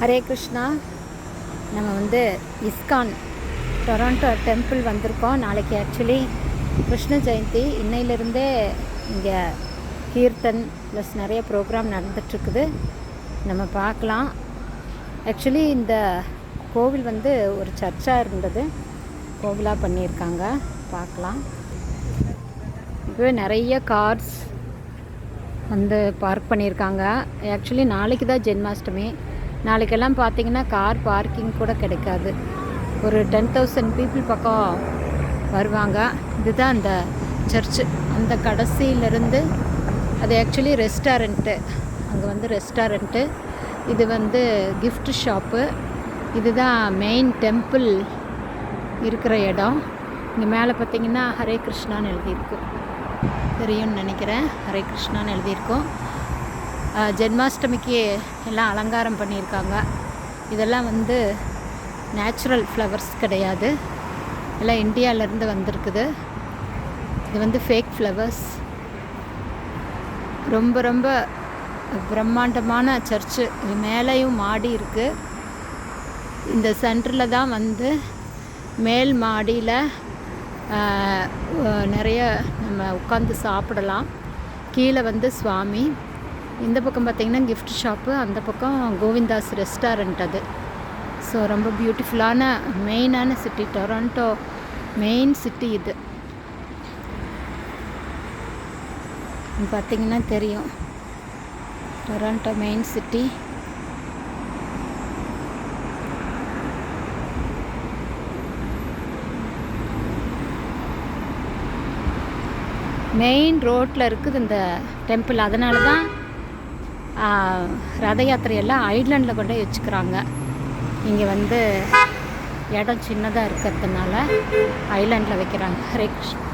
ஹரே கிருஷ்ணா. நம்ம வந்து ISKCON Toronto temple வந்திருக்கோம். நாளைக்கு ஆக்சுவலி கிருஷ்ண ஜெயந்தி. இன்னையிலிருந்தே இங்கே கீர்த்தன் ப்ளஸ் நிறைய ப்ரோக்ராம் நடந்துகிட்ருக்குது. நம்ம பார்க்கலாம். ஆக்சுவலி இந்த கோவில் வந்து ஒரு சர்ச்சாக இருந்தது, கோவிலாக பண்ணியிருக்காங்க. பார்க்கலாம். இப்போ நிறைய கார்ஸ் வந்து பார்க் பண்ணியிருக்காங்க. ஆக்சுவலி நாளைக்கு தான் ஜென்மாஷ்டமி. நாளைக்கெல்லாம் பார்த்திங்கன்னா கார் பார்க்கிங் கூட கிடைக்காது. ஒரு 10,000 பீப்புள் பக்கம் வருவாங்க. இதுதான் அந்த சர்ச்சு. அந்த கடைசியிலேருந்து அது ஆக்சுவலி ரெஸ்டாரண்ட்டு. அங்கே வந்து ரெஸ்டாரண்ட்டு, இது வந்து கிஃப்ட் ஷாப்பு. இதுதான் மெயின் டெம்பிள் இருக்கிற இடம். இங்கே மேலே பார்த்திங்கன்னா ஹரே கிருஷ்ணான்னு எழுதியிருக்கும், தெரியும்னு நினைக்கிறேன். ஹரே கிருஷ்ணான்னு எழுதியிருக்கோம். ஜென்மாஷ்டமிக்கு எல்லாம் அலங்காரம் பண்ணியிருக்காங்க. இதெல்லாம் வந்து நேச்சுரல் ஃப்ளவர்ஸ் கிடையாது, எல்லாம் இந்தியாவிலேருந்து வந்திருக்குது. இது வந்து ஃபேக் ஃப்ளவர்ஸ். ரொம்ப ரொம்ப பிரம்மாண்டமான சர்ச்சு. இது மேலேயும் மாடி இருக்குது. இந்த சென்டரில் தான் வந்து மேல் மாடியில் நிறைய நம்ம உட்காந்து சாப்பிடலாம். கீழே வந்து சுவாமி. இந்த பக்கம் பார்த்திங்கன்னா கிஃப்ட் ஷாப்பு, அந்த பக்கம் கோவிந்தாஸ் ரெஸ்டாரண்ட். அது ஸோ ரொம்ப பியூட்டிஃபுல்லான மெயினான சிட்டி, டொராண்டோ மெயின் சிட்டி. இது பார்த்திங்கன்னா தெரியும், டொராண்டோ மெயின் சிட்டி. மெயின் ரோட்டில் இருக்குது இந்த டெம்பிள். அதனால தான் ரத யாத்திரையெல்லாம் ஐலாண்டில் கொண்டு வச்சுக்கிறாங்க. இங்கே வந்து இடம் சின்னதாக இருக்கிறதுனால ஐலாண்டில் வைக்கிறாங்க. ஹரே கிருஷ்ணா.